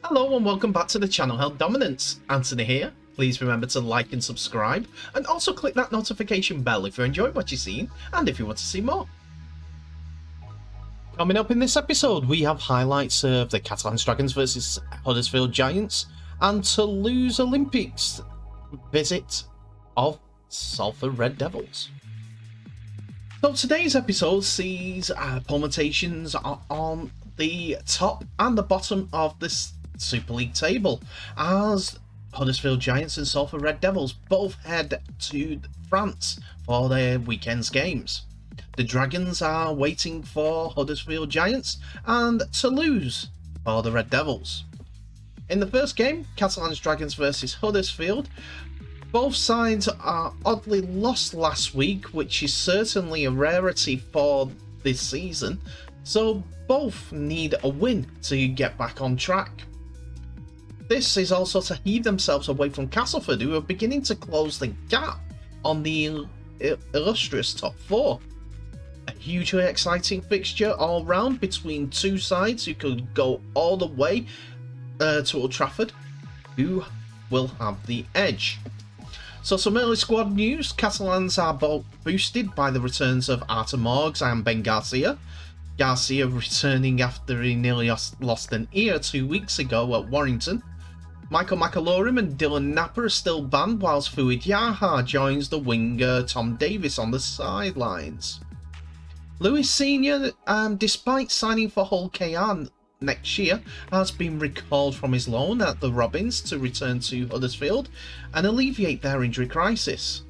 Hello and welcome back to the channel Held Dominance. Anthony here. Please remember to like and subscribe, and also click that notification bell if you enjoy what you're seeing and if you want to see more. Coming up in this episode, we have highlights of the Catalans Dragons versus Huddersfield Giants and Toulouse Olympics visit of Salford Red Devils. So today's episode sees permutations on the top and the bottom of this Super League table, as Huddersfield Giants and Salford Red Devils both head to France for their weekend's games. The Dragons are waiting for Huddersfield Giants and Toulouse for the Red Devils. In the first game, Catalans Dragons versus Huddersfield, both sides are oddly lost last week, which is certainly a rarity for this season, so both need a win to get back on track. This is also to heave themselves away from Castleford, who are beginning to close the gap on the illustrious top four. A hugely exciting fixture all round between two sides who could go all the way to Old Trafford. Who will have the edge? So some early squad news. Catalans are both boosted by the returns of Artur Morgs and Ben Garcia. Garcia returning after he nearly lost an ear 2 weeks ago at Warrington. Michael McAlorum and Dylan Napper are still banned, whilst Fuad Yaha joins the winger Tom Davis on the sidelines. Lewis Sr., despite signing for Hull KR next year, has been recalled from his loan at the Robins to return to Huddersfield and alleviate their injury crisis.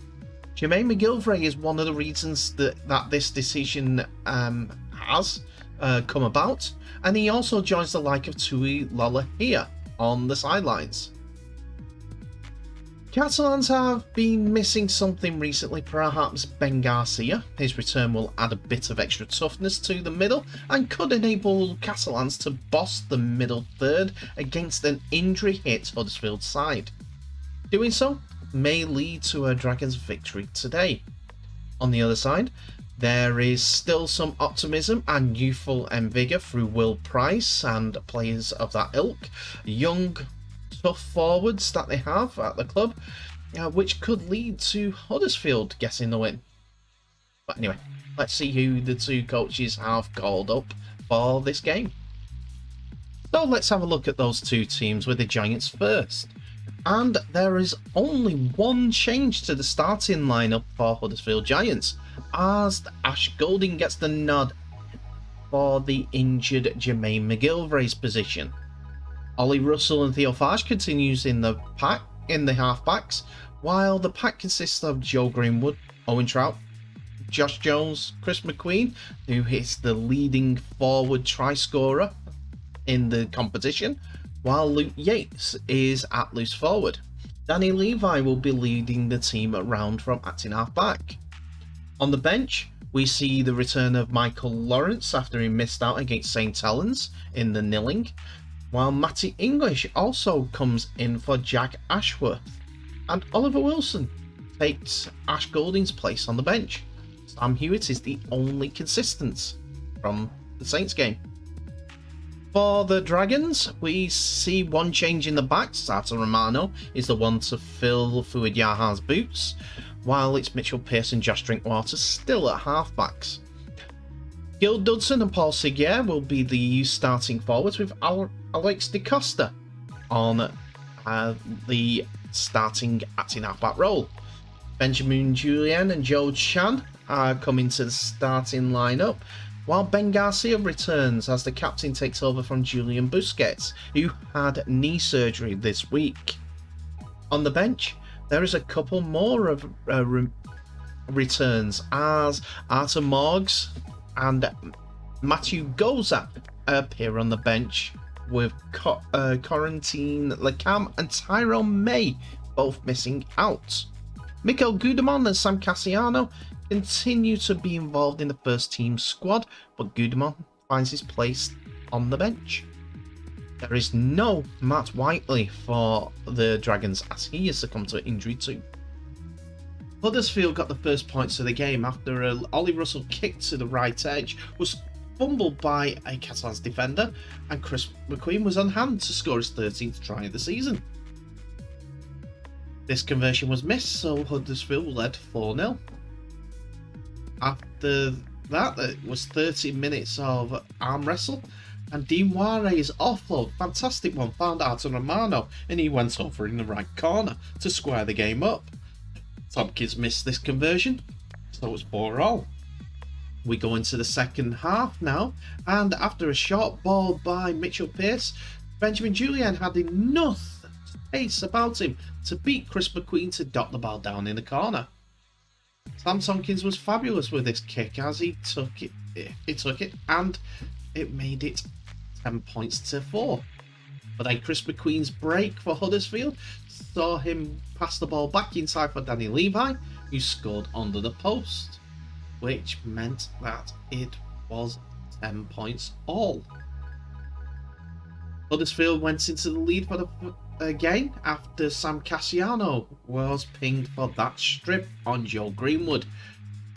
Jermaine McGilvray is one of the reasons that this decision has come about, and he also joins the like of Tui Lolohea on the sidelines. Catalans have been missing something recently, perhaps Ben Garcia. His return will add a bit of extra toughness to the middle and could enable Catalans to boss the middle third against an injury-hit Huddersfield side. Doing so may lead to a Dragons victory today. On the other side, there is still some optimism and youthful vigour through Will Price and players of that ilk, young, tough forwards that they have at the club, which could lead to Huddersfield getting the win. But anyway, let's see who the two coaches have called up for this game. So let's have a look at those two teams, with the Giants first. And there is only one change to the starting lineup for Huddersfield Giants, as Ash Golding gets the nod for the injured Jermaine McGilvray's position. Ollie Russell and Theo Farge continues in the halfbacks, while the pack consists of Joe Greenwood, Owen Trout, Josh Jones, Chris McQueen, who is the leading forward try scorer in the competition, while Luke Yates is at loose forward. Danny Levi will be leading the team around from acting half-back. On the bench, we see the return of Michael Lawrence after he missed out against St Helens in the nilling, while Matty English also comes in for Jack Ashworth, and Oliver Wilson takes Ash Golding's place on the bench. Sam Hewitt is the only consistent from the Saints game. For the Dragons, we see one change in the backs. Artur Romano is the one to fill Fuad Yaha's boots, while it's Mitchell Pearce and Josh Drinkwater still at halfbacks. Gil Dudson and Paul Seguier will be the starting forwards, with Alex De Costa on the starting acting halfback role. Benjamin Julian and Joe Chan are coming to the starting lineup, while Ben Garcia returns as the captain takes over from Julian Busquets, who had knee surgery this week. On the bench, there is a couple more of returns, as Artur Morgs and Matthew Goza appear on the bench, with Corentin Lecam and Tyrone May both missing out. Mikel Gudemon and Sam Cassiano continue to be involved in the first team squad, but Gudemon finds his place on the bench. There is no Matt Whiteley for the Dragons, as he has succumbed to injury too. Huddersfield got the first points of the game after Ollie Russell kick to the right edge was fumbled by a Catalans defender, and Chris McQueen was on hand to score his 13th try of the season. This conversion was missed, so Huddersfield led 4-0. After that, it was 30 minutes of arm wrestle, and Dean Ware's offload, fantastic one, found Artur Romano, and he went over in the right corner to square the game up. Tompkins missed this conversion, so it was 4-all. We go into the second half now, and after a short ball by Mitchell Pearce, Benjamin Julian had enough pace about him to beat Chris McQueen to dot the ball down in the corner. Sam Tompkins was fabulous with this kick as he took it and it made it 10 points to 4. But then Chris McQueen's break for Huddersfield saw him pass the ball back inside for Danny Levi, who scored under the post, which meant that it was 10 points all. Huddersfield went into the lead for the again after Sam Cassiano was pinged for that strip on Joe Greenwood,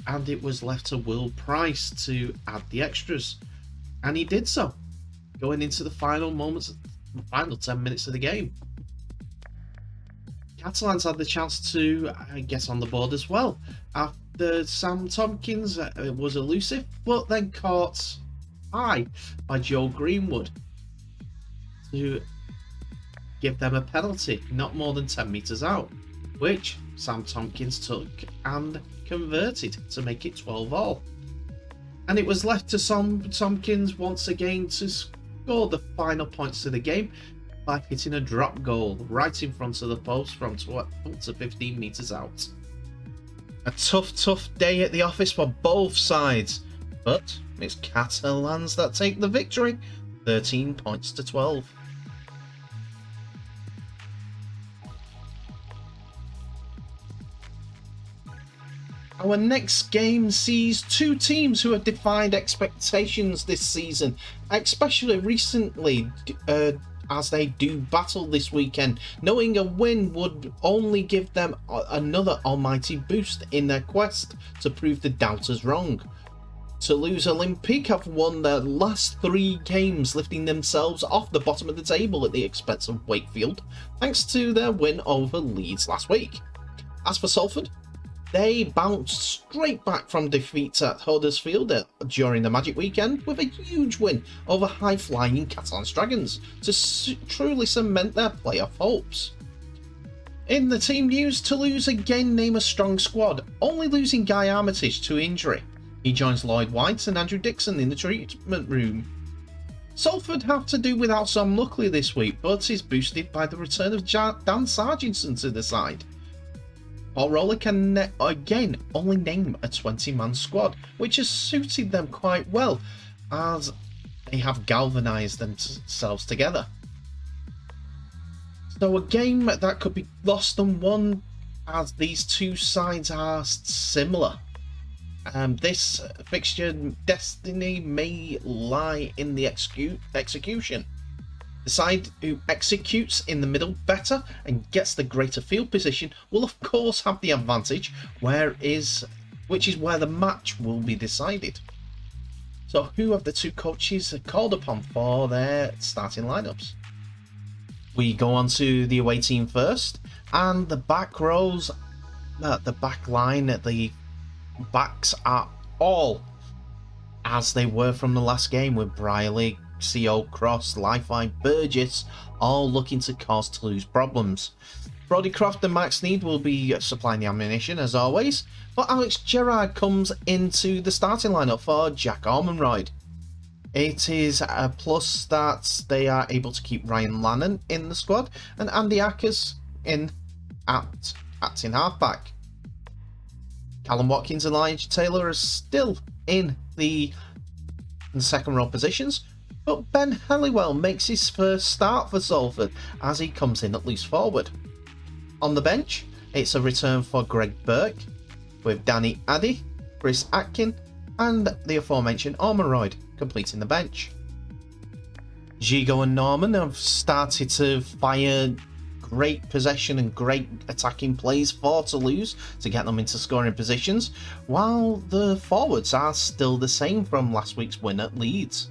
and it was left to Will Price to add the extras, and he did so, going into the final 10 minutes of the game. Catalans had the chance to get on the board as well after Sam Tompkins was elusive, but then caught high by Joe Greenwood to give them a penalty not more than 10 metres out, which Sam Tompkins took and converted to make it 12-all. And it was left to Sam Tompkins once again to score the final points of the game by hitting a drop goal right in front of the post from 12 to 15 metres out. A tough day at the office for both sides, but it's Catalans that take the victory, 13 points to 12. Our next game sees two teams who have defied expectations this season, especially recently as they do battle this weekend, knowing a win would only give them another almighty boost in their quest to prove the doubters wrong. Toulouse Olympique have won their last 3 games, lifting themselves off the bottom of the table at the expense of Wakefield, thanks to their win over Leeds last week. As for Salford, they bounced straight back from defeat at Huddersfield during the Magic Weekend with a huge win over high-flying Catalans Dragons to truly cement their playoff hopes. In the team news, Toulouse again name a strong squad, only losing Guy Armitage to injury. He joins Lloyd White and Andrew Dixon in the treatment room. Salford have to do without Sam Luckley this week, but is boosted by the return of Dan Sargentson to the side. Paul Roller can again only name a 20-man squad, which has suited them quite well as they have galvanised themselves together. So a game that could be lost and won, as these two sides are similar. This fixture destiny may lie in the execution. The side who executes in the middle better and gets the greater field position will of course have the advantage, which is where the match will be decided. So who of the two coaches are called upon for their starting lineups? We go on to the away team first, and the back rows, the back line, the backs are all as they were from the last game, with Brierley, CO, Cross, Li-Fi, Burgess all looking to cause Toulouse problems. Brodie Croft and Max Sneed will be supplying the ammunition as always, but Alex Gerrard comes into the starting lineup for Jack Ormonroyd. It is a plus that they are able to keep Ryan Lannon in the squad and Andy Ackers in acting halfback. Callum Watkins and Elijah Taylor are still in the second row positions, but Ben Halliwell makes his first start for Salford as he comes in at loose forward. On the bench, it's a return for Greg Burke, with Danny Addy, Chris Atkin and the aforementioned Ormonroyd completing the bench. Gigo and Norman have started to fire great possession and great attacking plays for Toulouse to get them into scoring positions, while the forwards are still the same from last week's win at Leeds.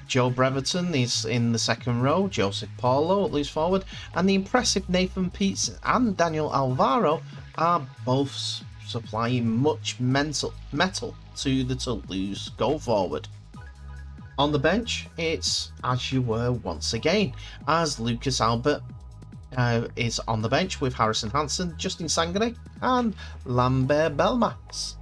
Joe Brereton is in the second row, Joseph Paulo at loose forward, and the impressive Nathan Peets and Daniel Alvaro are both supplying much metal to the Toulouse goal forward. On the bench, it's as you were once again, as Lucas Albert is on the bench with Harrison Hansen, Justin Sangare and Lambert Belmas.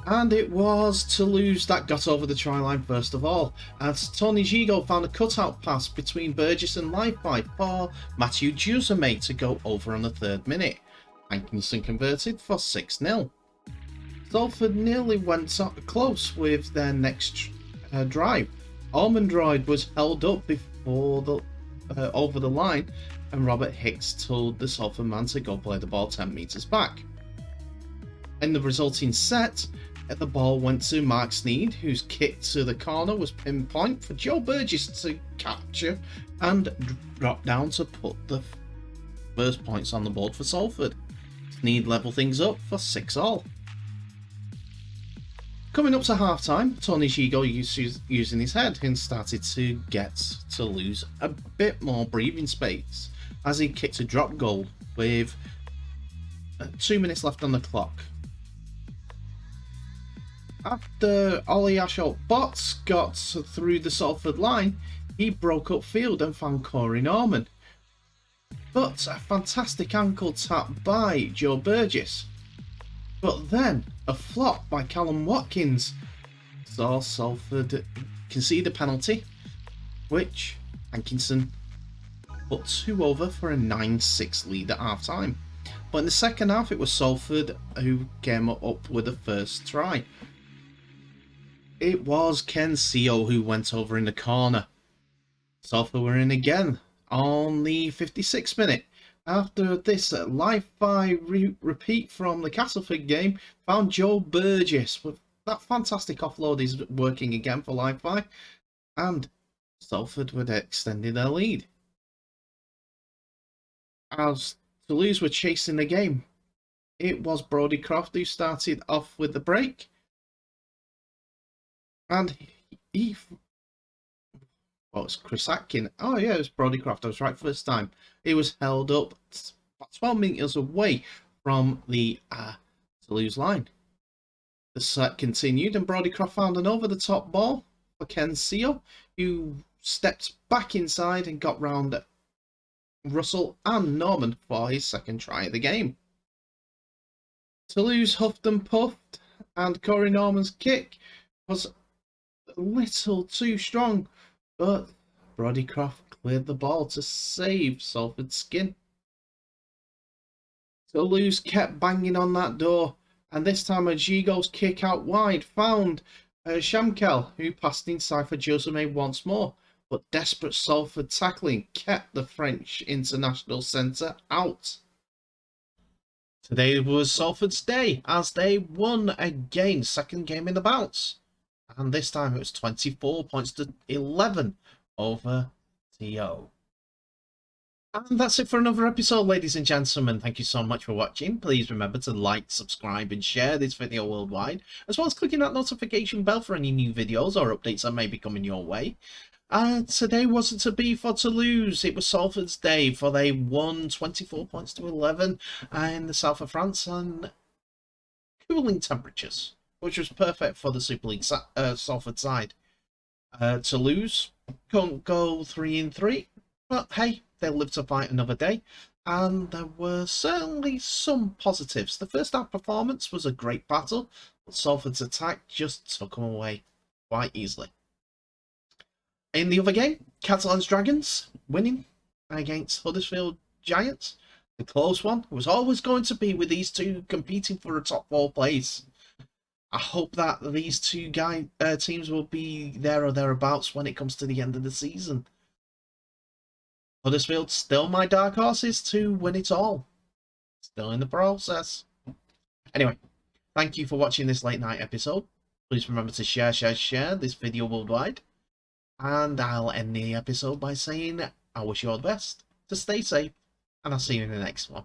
And it was Toulouse that got over the try line first of all, as Tony Gigot found a cutout pass between Burgess and Lifeby for Mathieu Dusame to go over on the 3rd minute. Hankinson converted for 6-0. Salford nearly went close with their next drive. Ormondroyd was held up before over the line, and Robert Hicks told the Salford man to go play the ball 10 metres back. In the resulting set, the ball went to Mark Sneed, whose kick to the corner was pinpoint for Joe Burgess to capture and drop down to put the first points on the board for Salford. Sneed level things up for 6-all. Coming up to half-time, Tony Gigot using his head and started to get Toulouse a bit more breathing space as he kicked a drop goal with 2 minutes left on the clock. After Ollie Ashot Bots got through the Salford line, he broke upfield and found Corey Norman. But a fantastic ankle tap by Joe Burgess. But then a flop by Callum Watkins saw Salford concede a penalty, which Hankinson put 2 over for a 9-6 lead at half time. But in the second half, it was Salford who came up with the first try. It was Ken Seo who went over in the corner. Salford were in again on the 56th minute. After this live-by repeat from the Castleford game, found Joe Burgess with that fantastic offload is working again for live-by, and Salford would extend their lead. As Toulouse were chasing the game, it was Brodie Croft who started off with the break. And it's Chris Atkin. Oh yeah, it was Brodie Croft. I was right first time. He was held up about 12 metres away from the Toulouse line. The set continued, and Brodie Croft found an over-the-top ball for Ken Seo, who stepped back inside and got round Russell and Norman for his second try of the game. Toulouse huffed and puffed, and Corey Norman's kick was a little too strong, but Brodie Croft cleared the ball to save Salford's skin. Toulouse kept banging on that door, and this time a Gigot's kick out wide found Shamkel, who passed inside for Josame once more, but desperate Salford tackling kept the French international centre out. Today was Salford's day as they won again, second game in the bounce. And this time it was 24 points to 11 over TO. And that's it for another episode, ladies and gentlemen. Thank you so much for watching. Please remember to like, subscribe and share this video worldwide, as well as clicking that notification bell for any new videos or updates that may be coming your way. Today wasn't to be for Toulouse. It was Salford's day, for they won 24 points to 11 in the south of France on cooling temperatures, which was perfect for the Super League Salford side. Toulouse couldn't go 3-3, but hey, they'll live to fight another day. And there were certainly some positives. The first half performance was a great battle, but Salford's attack just took them away quite easily. In the other game, Catalans Dragons winning against Huddersfield Giants. The close one was always going to be with these two competing for a top 4 place. I hope that these two teams will be there or thereabouts when it comes to the end of the season. Huddersfield still my dark horses to win it all. Still in the process. Anyway, thank you for watching this late night episode. Please remember to share this video worldwide. And I'll end the episode by saying I wish you all the best, to stay safe, and I'll see you in the next one.